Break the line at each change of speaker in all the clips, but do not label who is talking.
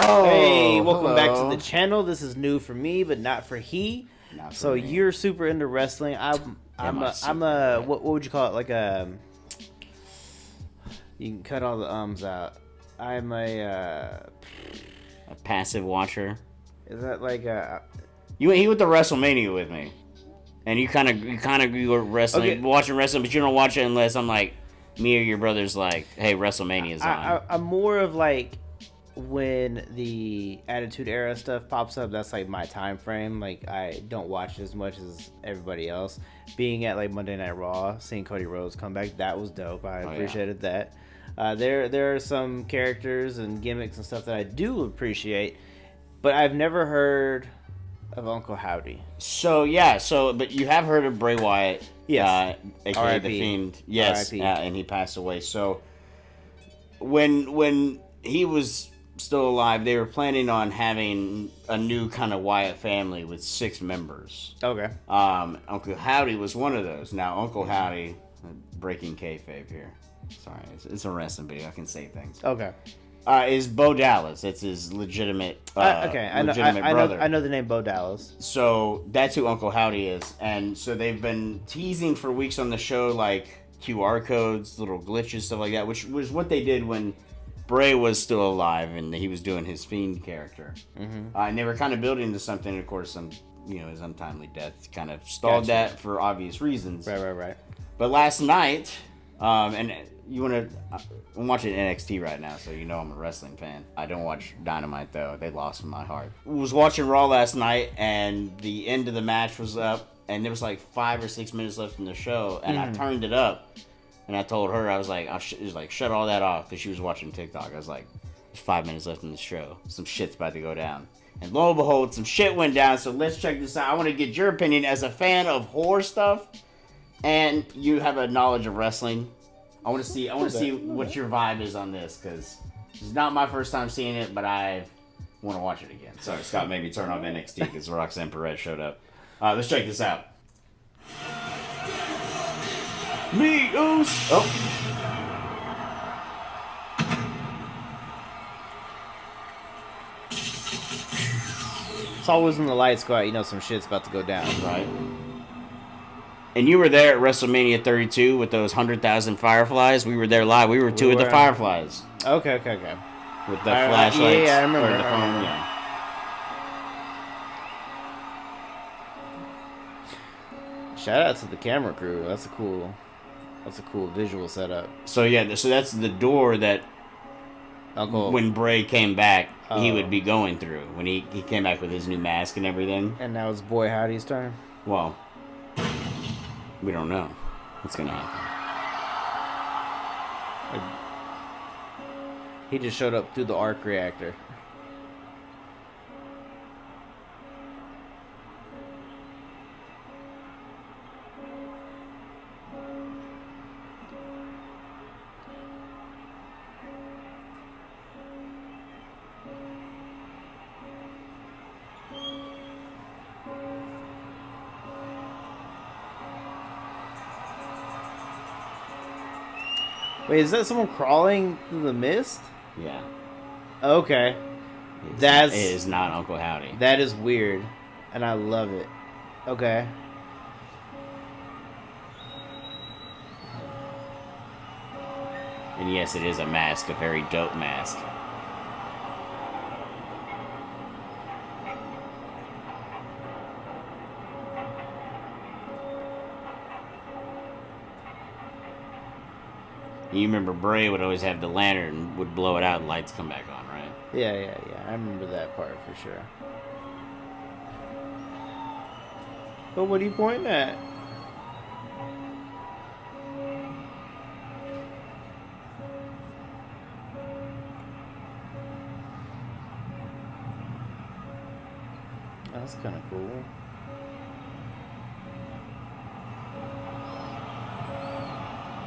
Oh,
hey, welcome back to
hello.
the channel. This is new for me, but not for he.
Not for
So
me.
you're super into wrestling. I'm a what would you call it? Like a you can cut all the ums out. I'm a
passive watcher.
is that like a
He went to WrestleMania with me, and you were wrestling,
Okay.
watching wrestling, but you don't watch it unless I'm like, me or your brother's like, hey, WrestleMania's on.
I'm more of like when the Attitude Era stuff pops up, that's like my time frame. Like I don't watch it as much as everybody else. Being at like Monday Night Raw, seeing Cody Rhodes come back, that was dope. I appreciated that. There are some characters and gimmicks and stuff that I do appreciate, but I've never heard of Uncle Howdy.
But you have heard of Bray Wyatt,
Yes.
aka
R.I.P.
the Fiend, yes,
R.I.P.
And he passed away. So when he was still alive, they were planning on having a new kind of Wyatt family with 6 members.
Okay.
Uncle Howdy was one of those. Now, Uncle Howdy, breaking kayfabe here. Sorry, it's a wrestling video. I can say things.
Okay.
Is Bo Dallas. It's his legitimate legitimate brother.
I know the name Bo Dallas.
So that's who Uncle Howdy is. And so they've been teasing for weeks on the show, like QR codes, little glitches, stuff like that, which was what they did when Bray was still alive and he was doing his Fiend character.
Mm-hmm.
And they were kind of building to something. Of course, his untimely death kind of stalled that for obvious reasons.
Right.
But last night, and you want to... I'm watching NXT right now, so you know I'm a wrestling fan. I don't watch Dynamite, though. They lost my heart. I was watching Raw last night, and the end of the match was up, and there was like 5 or 6 minutes left in the show, and I turned it up, and I told her, I was like, shut all that off, because she was watching TikTok. I was like, there's 5 minutes left in the show. Some shit's about to go down. And lo and behold, some shit went down, so let's check this out. I want to get your opinion as a fan of horror stuff, and you have a knowledge of wrestling. I want to see what your vibe is on this, because it's not my first time seeing it, but I want to watch it again. Sorry, Scott made me turn off NXT because Roxanne Perez showed up. Let's check this out. Me, Oos! Oh.
It's always when the lights go out, you know some shit's about to go down.
Right. And you were there at WrestleMania 32 with those 100,000 fireflies. We were there live. We were 2 of the fireflies.
Okay.
With the flashlights.
Yeah, I remember.
Or the phone,
Shout out to the camera crew. That's a cool visual setup.
So that's the door that when Bray came back, he would be going through. When he came back with his new mask and everything.
And now it's Boy Howdy's turn.
Well, we don't know what's gonna happen.
He just showed up through the arc reactor. Wait, is that someone crawling through the mist?
Yeah.
Okay.
It is not Uncle Howdy.
That is weird. And I love it. Okay.
And yes, it is a mask, a very dope mask. You remember Bray would always have the lantern, would blow it out and lights come back on, right?
Yeah. I remember that part for sure. But what are you pointing at? That's kind of cool.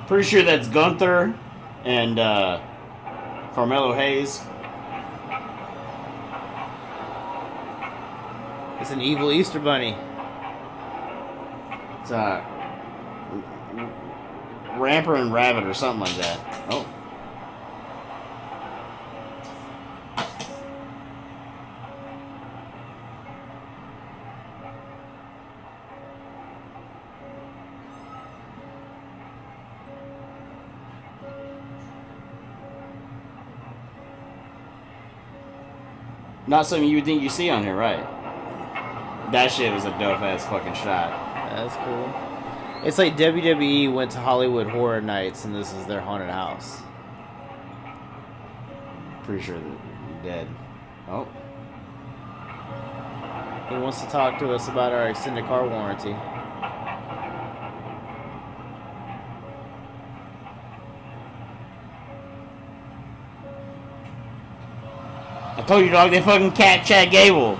Pretty sure that's Gunther and Carmelo Hayes.
It's an evil Easter bunny.
It's Ramper and Rabbit or something like that. Oh. Not something you would think you see on here, right? That shit was a dope ass fucking shot.
That's cool. It's like WWE went to Hollywood Horror Nights, and this is their haunted house.
Pretty sure that you're dead. Oh.
He wants to talk to us about our extended car warranty.
I told you, dog, they fucking cat Chad Gable.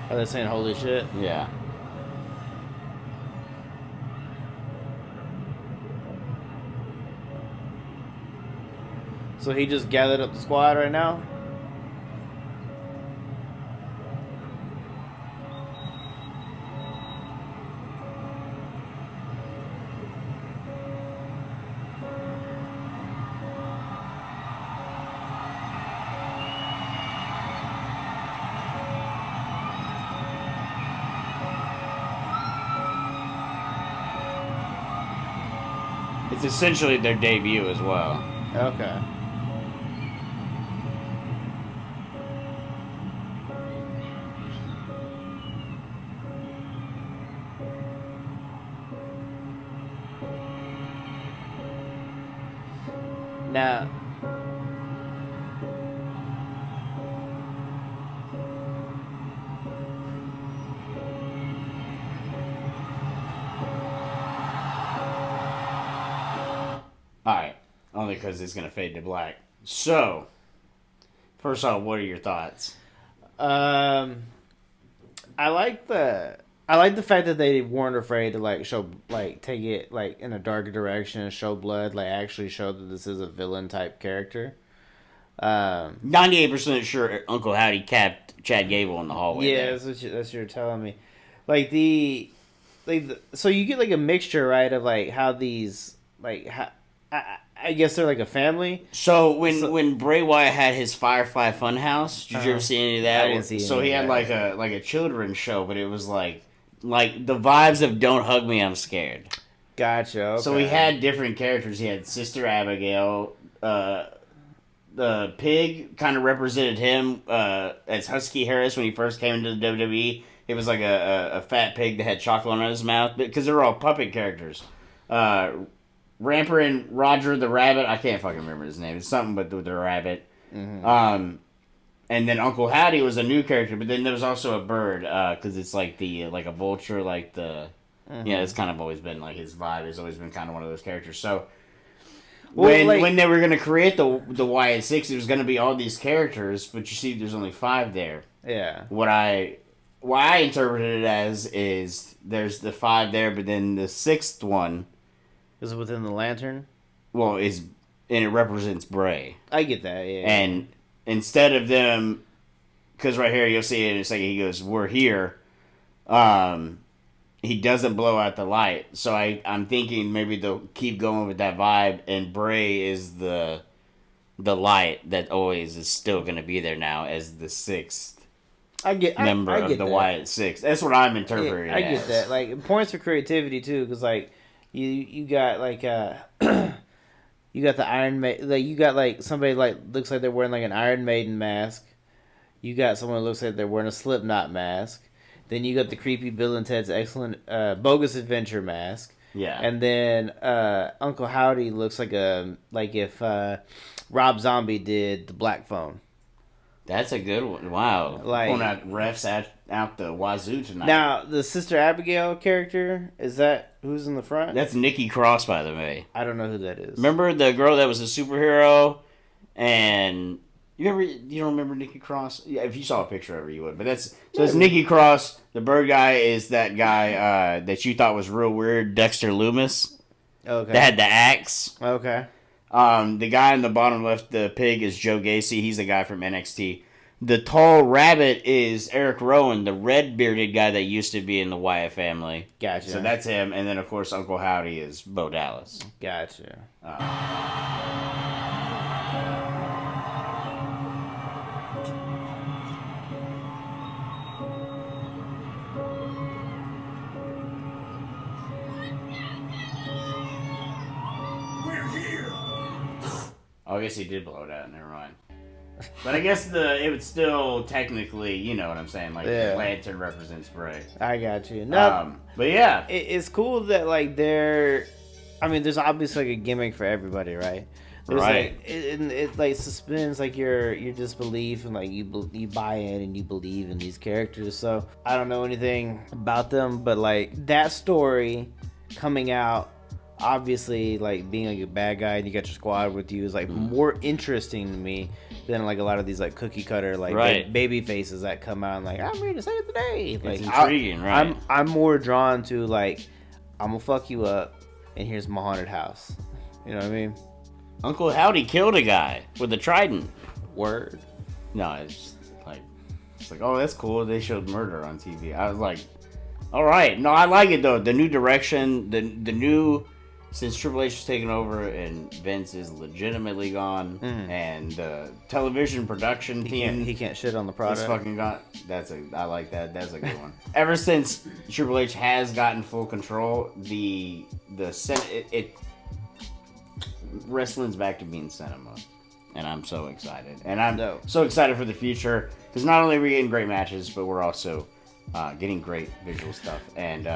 Are they saying holy shit?
Yeah.
So he just gathered up the squad right now?
It's essentially their debut as well.
Okay. Now,
Alright. Only because it's going to fade to black. So, first off, what are your thoughts?
I like the fact that they weren't afraid to take it like in a darker direction and show blood, like actually show that this is a villain type character.
98% sure Uncle Howdy capped Chad Gable in the hallway.
Yeah,
there.
that's what you're telling me. So you get like a mixture, right, of like how these I guess they're like a family.
So when Bray Wyatt had his Firefly Funhouse, did you ever see any of that?
I didn't see any
So he
of
had
that.
like a children's show, but it was like the vibes of "Don't Hug Me, I'm Scared."
Gotcha. Okay.
So he had different characters. He had Sister Abigail. The pig kind of represented him as Husky Harris when he first came into the WWE. It was like a fat pig that had chocolate on his mouth because they were all puppet characters. Ramper and Roger the Rabbit. I can't fucking remember his name. It's something but with the rabbit.
Mm-hmm.
And then Uncle Howdy was a new character, but then there was also a bird because it's like like a vulture, like the it's kind of always been like his vibe has always been kind of one of those characters. So when they were gonna create the WYATT, it was gonna be all these characters, but you see, there's only 5 there.
Yeah.
What I interpreted it as is there's the 5 there, but then the 6th one.
Is it within the lantern?
Well, and it represents Bray.
I get that, yeah.
And instead of them, because right here you'll see it in a second, he goes, "We're here." He doesn't blow out the light, so I'm thinking maybe they'll keep going with that vibe, and Bray is the light that always is still going to be there now as the 6th member of the WYATT. That's what I'm interpreting.
Yeah, I get that. Like points for creativity too, because like. You got like you got the Iron Maiden, like you got like somebody like looks like they're wearing like an Iron Maiden mask. You got someone who looks like they're wearing a Slipknot mask. Then you got the creepy Bill and Ted's Excellent Bogus Adventure mask.
Yeah.
And then Uncle Howdy looks like if Rob Zombie did the Black Phone.
That's a good one. Wow.
Like,
pulling out refs out the wazoo tonight.
Now, the Sister Abigail character, is that who's in the front?
That's Nikki Cross, by the way.
I don't know who that is.
Remember the girl that was a superhero? And you don't remember Nikki Cross? Yeah, if you saw a picture of her, you would. But it's Nikki Cross. The bird guy is that guy that you thought was real weird, Dexter Loomis.
Okay.
That had the axe.
Okay.
The guy in the bottom left, the pig, is Joe Gacy. He's the guy from NXT. The tall rabbit is Eric Rowan, the red-bearded guy that used to be in the Wyatt family.
Gotcha.
So that's him. And then, of course, Uncle Howdy is Bo Dallas.
Gotcha.
Oh, I guess he did blow it out. Never mind. But I guess it would still technically, you know what I'm saying? Like, the lantern represents Bray.
I got you. No,
but yeah.
It's cool that, like, there's obviously, like, a gimmick for everybody, right? There's,
right.
Like, it like, suspends, like, your disbelief, and, like, you buy in and you believe in these characters. So, I don't know anything about them, but, like, that story coming out, obviously, like, being like a bad guy and you got your squad with you is like more interesting to me than like a lot of these like cookie cutter like baby faces that come out and like, I'm ready to save the day. Like,
it's intriguing, right?
I'm more drawn to like, I'm gonna fuck you up and here's my haunted house. You know what I mean?
Uncle Howdy killed a guy with a trident.
Word.
No, it's like, oh, that's cool. They showed murder on TV. I was like, all right. No, I like it though. The new direction, the new. Since Triple H is taking over and Vince is legitimately gone, and the television production team...
He can't shit on the product.
Is fucking gone. I like that. That's a good one. Ever since Triple H has gotten full control, wrestling's back to being cinema. And I'm so excited. And I'm so excited for the future. Because not only are we getting great matches, but we're also getting great visual stuff. And...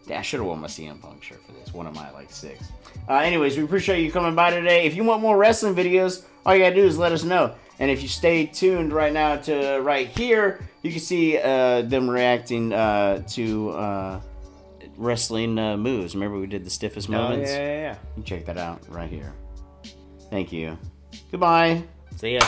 I should have worn my CM Punk shirt for this. One of my, like, 6. Anyways, we appreciate you coming by today. If you want more wrestling videos, all you gotta do is let us know. And if you stay tuned right now to right here, you can see them reacting to wrestling moves. Remember we did the stiffest moments?
Yeah.
You can check that out right here. Thank you. Goodbye.
See ya.